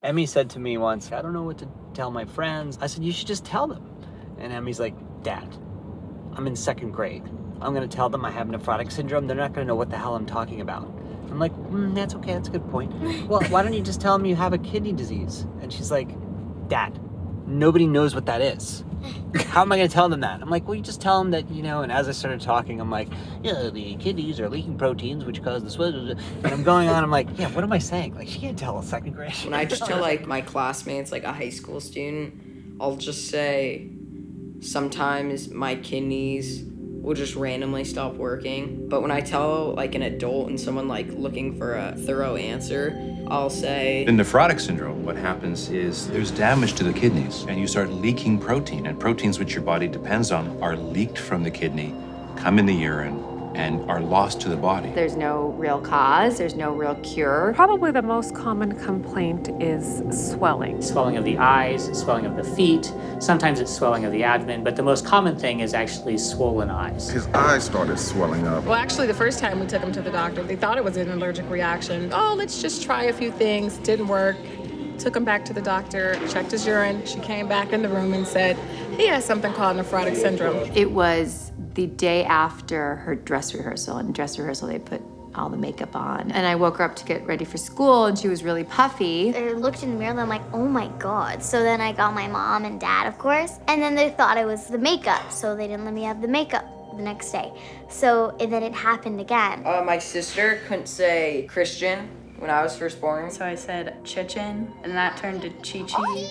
Emmy said to me once, I don't know what to tell my friends. I said, you should just tell them. And Emmy's like, Dad, I'm in 2nd grade. I'm gonna tell them I have nephrotic syndrome. They're not gonna know what the hell I'm talking about. I'm like, that's okay, that's a good point. Well, why don't you just tell them you have a kidney disease? And she's like, Dad, nobody knows what that is. How am I gonna tell them that? I'm like, well, you just tell them that, and as I started talking, I'm like, yeah, the kidneys are leaking proteins, which cause the sweat. And I'm going on, I'm like, yeah, what am I saying? Like, she can't tell a 2nd grade. When I just tell, my classmates, a high school student, I'll just say, sometimes my kidneys will just randomly stop working. But when I tell, an adult and someone, looking for a thorough answer, I'll say... In nephrotic syndrome, what happens is there's damage to the kidneys, and you start leaking protein, and proteins which your body depends on are leaked from the kidney, come in the urine, and are lost to the body. There's no real cause, there's no real cure. Probably the most common complaint is swelling. Swelling of the eyes, swelling of the feet, sometimes it's swelling of the abdomen, but the most common thing is actually swollen eyes. His eyes started swelling up. Well, actually, the first time we took him to the doctor, they thought it was an allergic reaction. Oh, let's just try a few things. Didn't work. Took him back to the doctor, checked his urine. She came back in the room and said he has something called nephrotic syndrome. It was the day after her dress rehearsal. In dress rehearsal, they put all the makeup on. And I woke her up to get ready for school, and she was really puffy. I looked in the mirror and I'm like, oh my God. So then I got my mom and dad, of course, and then they thought it was the makeup, so they didn't let me have the makeup the next day. So then it happened again. My sister couldn't say Christian when I was first born. So I said Chechen, and that turned to Chichi.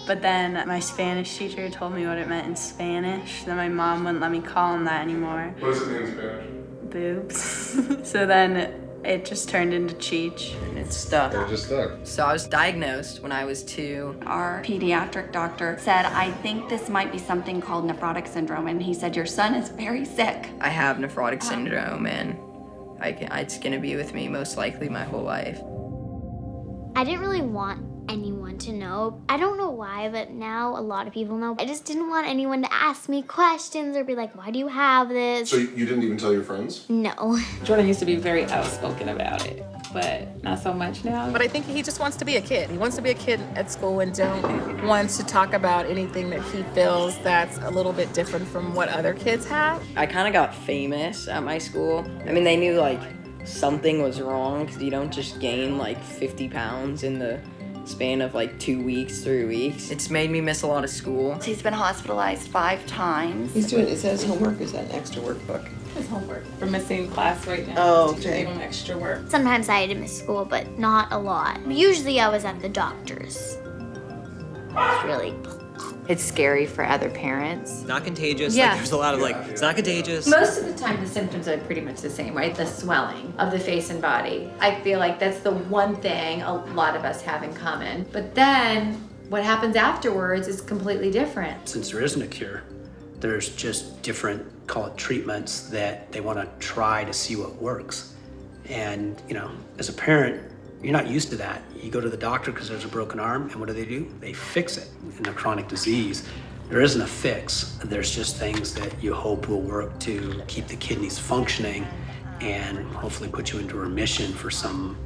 But then my Spanish teacher told me what it meant in Spanish. Then my mom wouldn't let me call him that anymore. What does it mean in Spanish? Boobs. So then it just turned into Cheech. And it stuck. It just stuck. So I was diagnosed when I was 2. Our pediatric doctor said, I think this might be something called nephrotic syndrome. And he said, your son is very sick. I have nephrotic syndrome, and it's gonna be with me most likely my whole life. I didn't really want anyone to know. I don't know why, but now a lot of people know. I just didn't want anyone to ask me questions or be like, why do you have this? So you didn't even tell your friends? No. Jordan used to be very outspoken about it, but not so much now. But I think he just wants to be a kid. He wants to be a kid at school and don't want to talk about anything that he feels that's a little bit different from what other kids have. I kind of got famous at my school. I mean, they knew something was wrong because you don't just gain 50 pounds in the span of 2 weeks, 3 weeks. It's made me miss a lot of school. He's been hospitalized 5 times. He's doing, is that his homework or is that an extra workbook? His homework. For missing class right now. Oh, His teacher gave him extra work. Sometimes I had to miss school, but not a lot. Usually I was at the doctor's. It's really... It's scary for other parents. Not contagious. Yeah. There's a lot of it's not contagious. Most of the time, the symptoms are pretty much the same, right? The swelling of the face and body. I feel like that's the one thing a lot of us have in common. But then what happens afterwards is completely different. Since there isn't a cure, there's just different, call it treatments, that they want to try to see what works. And, as a parent, you're not used to that. You go to the doctor because there's a broken arm, and what do? They fix it. In a chronic disease, there isn't a fix. There's just things that you hope will work to keep the kidneys functioning and hopefully put you into remission for some,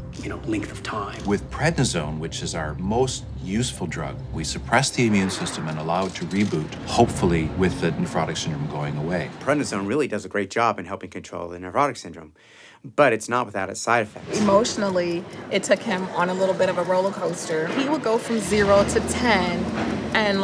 length of time. With prednisone, which is our most useful drug, we suppress the immune system and allow it to reboot, hopefully with the nephrotic syndrome going away. Prednisone really does a great job in helping control the nephrotic syndrome, but it's not without its side effects. Emotionally, it took him on a little bit of a roller coaster. He would go from 0 to 10 and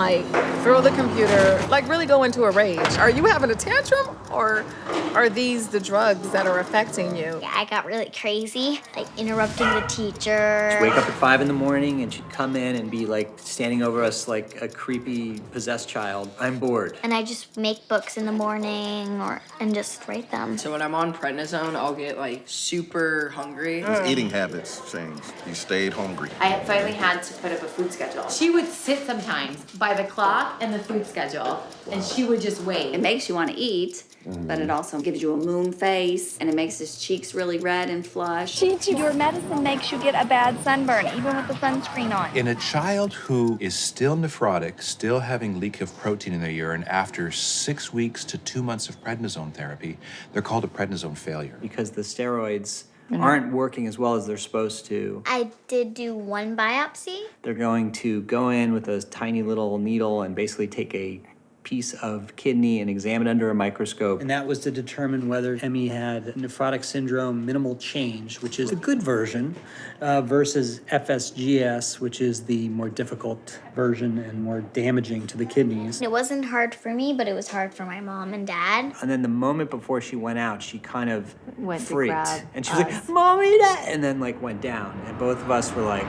throw the computer, really go into a rage. Are you having a tantrum, or are these the drugs that are affecting you? Yeah, I got really crazy, interrupting the teacher. She'd wake up at 5 in the morning and she'd come in and be standing over us like a creepy possessed child. I'm bored. And I just make books in the morning and just write them. So when I'm on prednisone, I'll get super hungry. His eating habits changed. He stayed hungry. I finally had to put up a food schedule. She would sit sometimes by the clock and the food schedule, and she would just wait. It makes you want to eat, but it also gives you a moon face, and it makes his cheeks really red and flush. Your medicine makes you get a bad sunburn, even with the sunscreen on. In a child who is still nephrotic, still having leak of protein in their urine after 6 weeks to 2 months of prednisone therapy, they're called a prednisone failure. Because the steroids aren't working as well as they're supposed to. I did do one biopsy. They're going to go in with a tiny little needle and basically take a piece of kidney and examine it under a microscope. And that was to determine whether Emmy had nephrotic syndrome, minimal change, which is a good version, versus FSGS, which is the more difficult version and more damaging to the kidneys. It wasn't hard for me, but it was hard for my mom and dad. And then the moment before she went out, she kind of Went to freaked. grab And she was like, Mommy, Dad! And then like went down. And both of us were like,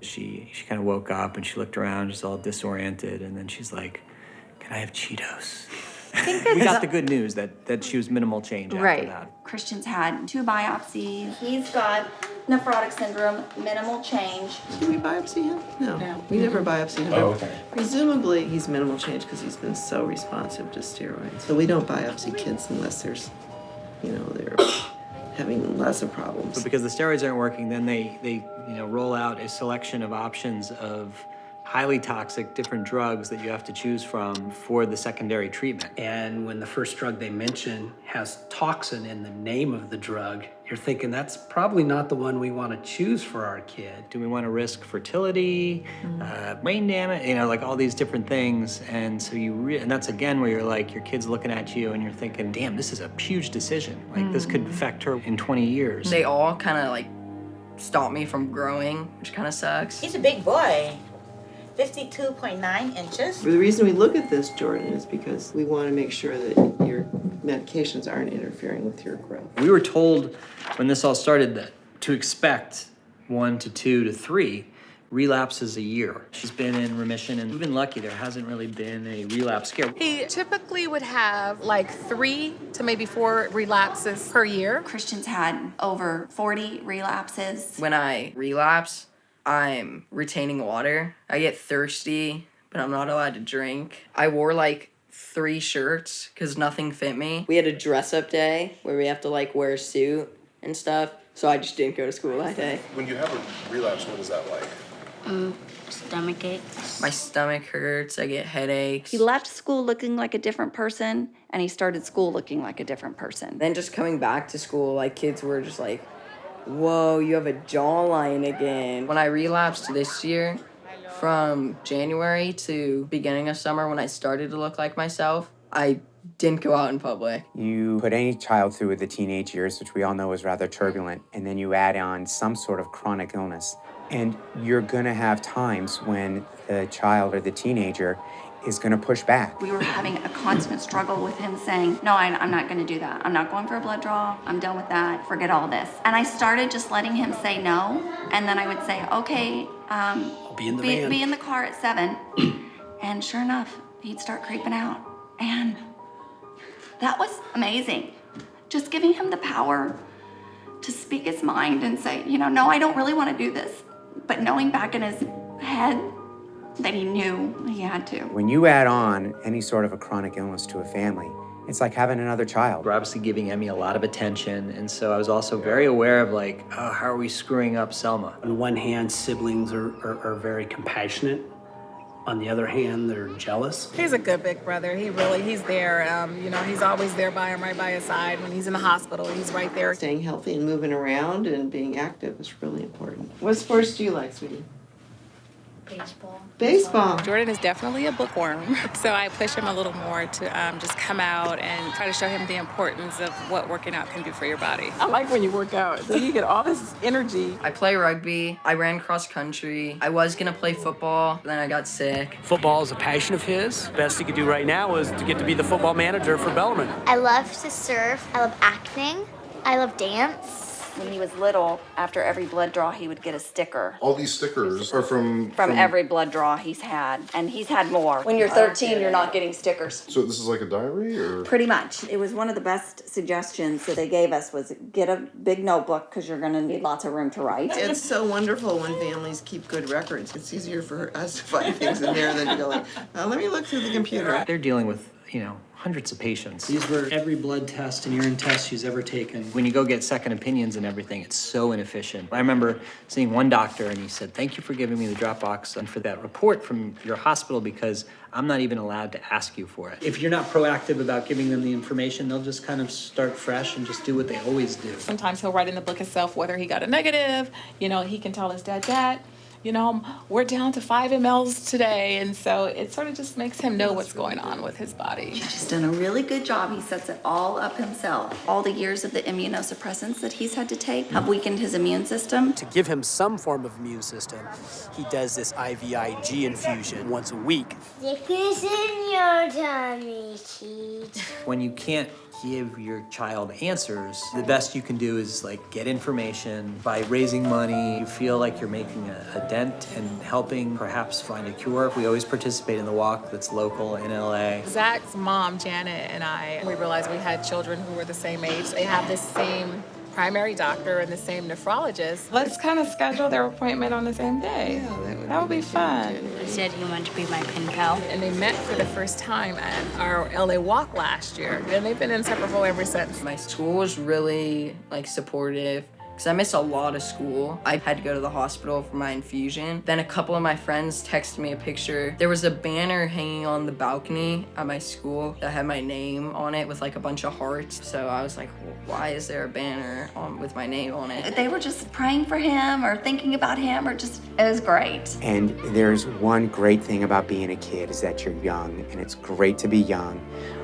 She kind of woke up and she looked around, just all disoriented, and then she's like, "Can I have Cheetos?" We got the good news that she was minimal change after that. Christian's had 2 biopsies. He's got nephrotic syndrome, minimal change. Did we biopsy him? No. We never biopsied him. Oh, okay. Presumably, he's minimal change because he's been so responsive to steroids. So we don't biopsy kids unless there's, they're having lots of problems. But because the steroids aren't working, then they roll out a selection of options of highly toxic different drugs that you have to choose from for the secondary treatment. And when the first drug they mention has toxin in the name of the drug, you're thinking that's probably not the one we want to choose for our kid. Do we want to risk fertility, brain damage, like all these different things? And so and that's again where you're like, your kid's looking at you and you're thinking, damn, this is a huge decision. Like this could affect her in 20 years. They all kind of like stop me from growing, which kind of sucks. He's a big boy. 52.9 inches. The reason we look at this, Jordan, is because we want to make sure that your medications aren't interfering with your growth. We were told when this all started that to expect 1 to 2 to 3 relapses a year. She's been in remission, and we've been lucky. There hasn't really been a relapse scare. He typically would have like 3 to maybe 4 relapses per year. Christian's had over 40 relapses. When I relapse, I'm retaining water. I get thirsty, but I'm not allowed to drink. I wore like 3 shirts because nothing fit me. We had a dress-up day where we have to like wear a suit and stuff, so I just didn't go to school that day. When you have a relapse, what is that like? Stomach aches. My stomach hurts, I get headaches. He left school looking like a different person, and he started school looking like a different person. Then just coming back to school, like kids were just like, whoa, you have a jawline again. When I relapsed this year, from January to beginning of summer when I started to look like myself, I didn't go out in public. You put any child through the teenage years, which we all know is rather turbulent, and then you add on some sort of chronic illness. And you're gonna have times when the child or the teenager is gonna push back. We were having a constant struggle with him saying, no, I'm not gonna do that. I'm not going for a blood draw. I'm done with that. Forget all this. And I started just letting him say no. And then I would say, okay, I'll be in the van. Be in the car at 7. And sure enough, he'd start creeping out. And that was amazing. Just giving him the power to speak his mind and say, no, I don't really want to do this. But knowing back in his head that he knew he had to. When you add on any sort of a chronic illness to a family, it's like having another child. We're obviously giving Emmy a lot of attention, and so I was also very aware of like, oh, how are we screwing up Selma? On one hand, siblings are very compassionate. On the other hand, they're jealous. He's a good big brother. He's there. He's always there by him, right by his side. When he's in the hospital, he's right there. Staying healthy and moving around and being active is really important. What sports do you like, sweetie? Baseball. Jordan is definitely a bookworm, so I push him a little more to just come out and try to show him the importance of what working out can do for your body. I like when you work out. So you get all this energy. I play rugby. I ran cross country. I was gonna play football, then I got sick. Football is a passion of his. Best he could do right now is to get to be the football manager for Bellarmine. I love to surf. I love acting. I love dance. When he was little, after every blood draw, he would get a sticker. All these stickers are from Every blood draw he's had, and he's had more. When you're 13, you're not getting stickers. So this is like a diary, or? Pretty much. It was one of the best suggestions that they gave us was get a big notebook because you're going to need lots of room to write. It's so wonderful when families keep good records. It's easier for us to find things in there than to go like, let me look through the computer. They're dealing with, hundreds of patients. These were every blood test and urine test she's ever taken. When you go get second opinions and everything, it's so inefficient. I remember seeing one doctor and he said, "Thank you for giving me the Dropbox and for that report from your hospital because I'm not even allowed to ask you for it." If you're not proactive about giving them the information, they'll just kind of start fresh and just do what they always do. Sometimes he'll write in the book himself whether he got a negative. You know, he can tell his dad, "Dad, you know, we're down to 5 mLs today." And so it sort of just makes him know what's going on with his body. He's done a really good job. He sets it all up himself. All the years of the immunosuppressants that he's had to take have weakened his immune system. To give him some form of immune system, he does this IVIG infusion once a week. Stickers in your tummy, Cheech. When you can't give your child answers, the best you can do is like get information. By raising money, you feel like you're making a dent and helping perhaps find a cure. We always participate in the walk that's local in LA. Zach's mom, Janet, and I, we realized we had children who were the same age. They have the same primary doctor and the same nephrologist. Let's kind of schedule their appointment on the same day. That would be fun. He said he wanted to be my pen pal. And they met for the first time at our LA walk last year. And they've been inseparable ever since. My school was really like supportive because I missed a lot of school. I had to go to the hospital for my infusion. Then a couple of my friends texted me a picture. There was a banner hanging on the balcony at my school that had my name on it with like a bunch of hearts. So I was like, well, why is there a banner with my name on it? They were just praying for him or thinking about him or just, it was great. And there's one great thing about being a kid is that you're young, and it's great to be young.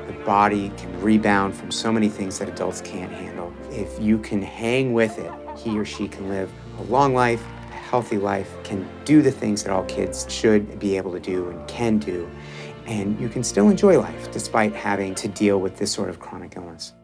The body can rebound from so many things that adults can't handle. If you can hang with it, he or she can live a long life, a healthy life, can do the things that all kids should be able to do and can do, and you can still enjoy life despite having to deal with this sort of chronic illness.